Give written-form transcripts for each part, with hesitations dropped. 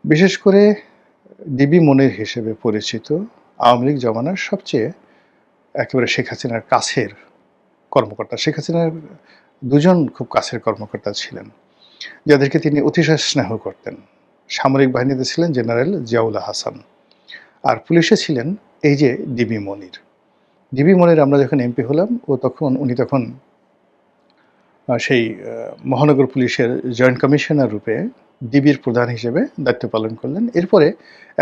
বিশেষ করে ডিবি মনির হিসেবে পরিচিত আওয়ামী লীগ জমানার সবচেয়ে একেবারে শেখ হাসিনার কাছের কর্মকর্তা। শেখ হাসিনার ২ জন খুব কাছের কর্মকর্তা ছিলেন, যাদেরকে তিনি অতিশয় স্নেহ করতেন। সামরিক বাহিনীতে ছিলেন জেনারেল জিয়াউল হাসান, আর পুলিশে ছিলেন এই যে ডিবি মনির। ডিবি মনির আমরা যখন এমপি হলাম উনি তখন সেই মহানগর পুলিশের জয়েন্ট কমিশনার রূপে ডিবির প্রধান হিসেবে দায়িত্ব পালন করলেন। এরপরে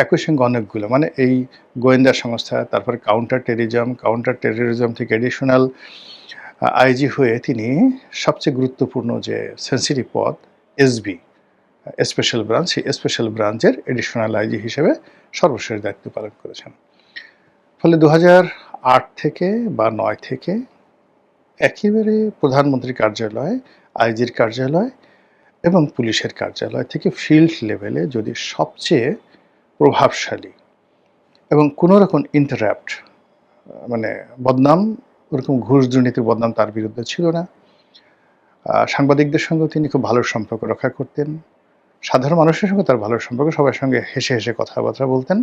একই সঙ্গে অনেকগুলো মানে এই গোয়েন্দা সংস্থা, তারপরে কাউন্টার টেররিজম থেকে অ্যাডিশনাল আইজি হয়ে তিনি সবচেয়ে গুরুত্বপূর্ণ যে সেনসিটিভ পদ এসবি, স্পেশাল ব্রাঞ্চ, সেই স্পেশাল ব্রাঞ্চের অ্যাডিশনাল আইজি হিসেবে সর্বশেষ দায়িত্ব পালন করেছেন। ফলে 2008 থেকে বা 9 থেকে একেবারে প্রধানমন্ত্রীর কার্যালয়, আইজির কার্যালয় এবং পুলিশের কার্যালয় থেকে ফিল্ড লেভেলে যদি সবচেয়ে প্রভাবশালী এবং কোনো রকম ইন্টারাপ্ট মানে বদনাম, ওরকম ঘুষ দুর্নীতির বদনাম তার বিরুদ্ধে ছিল না। সাংবাদিকদের সঙ্গেও তিনি খুব ভালো সম্পর্ক রক্ষা করতেন। সাধারণ মানুষের সঙ্গে তার ভালো সম্পর্ক, সবার সঙ্গে হেসে হেসে কথাবার্তা বলতেন।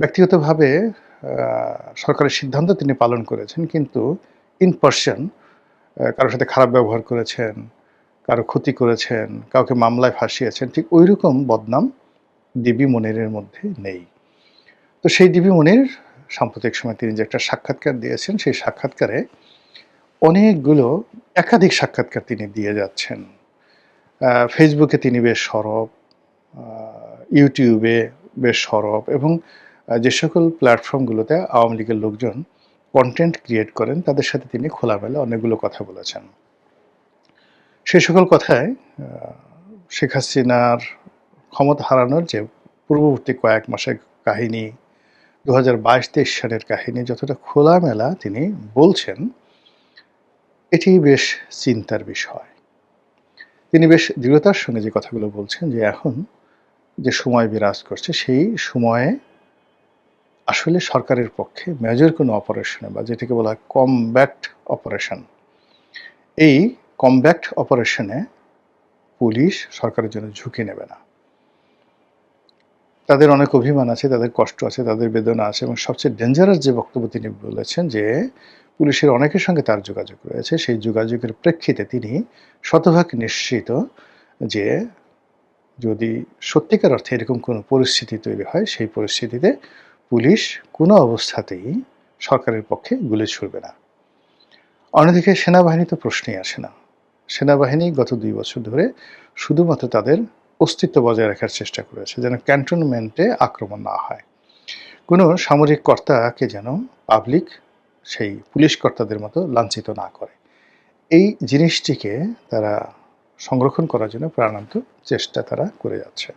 ব্যক্তিগতভাবে সরকারের সিদ্ধান্ত তিনি পালন করেছেন, কিন্তু ইন পারসন কারোর সাথে খারাপ ব্যবহার করেছেন, কারো ক্ষতি করেছেন, কাউকে মামলায় ফাঁসিয়েছেন, ঠিক ওই রকম বদনাম ডিবি মনিরের মধ্যে নেই। তো সেই ডিবি মনির সাম্প্রতিক সময় তিনি যে একটা সাক্ষাৎকার দিয়েছেন, সেই সাক্ষাৎকারে অনেকগুলো একাধিক সাক্ষাৎকার তিনি দিয়ে যাচ্ছেন। ফেসবুকে তিনি বেশ সরব, ইউটিউবে বেশ সরব, এবং যে সকল প্ল্যাটফর্মগুলোতে আওয়ামী লীগের লোকজন কন্টেন্ট ক্রিয়েট করেন তাদের সাথে তিনি খোলামেলা অনেকগুলো কথা বলেছেন। সে সকল কথায় শেখ হাসিনার ক্ষমতা হারানোর যে পূর্ববর্তী কয়েক মাসের কাহিনী, 2022-23 সালের কাহিনী যতটা খোলামেলা তিনি বলছেন, এটি বেশ চিন্তার বিষয়। তিনি বেশ দৃঢ়তার সঙ্গে যে কথাগুলো বলছেন যে এখন যে সময় বিরাজ করছে, সেই সময়ে আসলে সরকারের পক্ষে মেজর কোনো অপারেশনে বা যেটাকে বলা হয় কমব্যাট অপারেশন, এই কমব্যাট অপারেশনে পুলিশ সরকারের জন্য ঝুঁকি নেবে না। তাদের অনেক অভিমান আছে, তাদের কষ্ট আছে, তাদের বেদনা আছে, এবং সবচেয়ে ডেঞ্জারাস যে বক্তব্য তিনি বলেছেন যে পুলিশের অনেকের সঙ্গে তার যোগাযোগ রয়েছে, সেই যোগাযোগের প্রেক্ষিতে তিনি শতভাগ নিশ্চিত যে যদি সত্যিকার অর্থে এরকম কোনো পরিস্থিতি তৈরি হয়, সেই পরিস্থিতিতে পুলিশ কোনো অবস্থাতেই সরকারের পক্ষে গুলি ছুড়বে না। অন্যদিকে সেনাবাহিনী তো প্রশ্নই আসে না। সেনাবাহিনী গত 2 বছর ধরে শুধুমাত্র তাদের অস্তিত্ব বজায় রাখার চেষ্টা করেছে, যেন ক্যান্টনমেন্টে আক্রমণ না হয়। কোনো সামরিক কর্তাকে যেন পাবলিক সেই পুলিশ কর্তাদের মতো লাঞ্ছিত না করে। এই জিনিসটিকে তারা সংরক্ষণ করার জন্য প্রাণান্ত চেষ্টা তারা করে যাচ্ছে।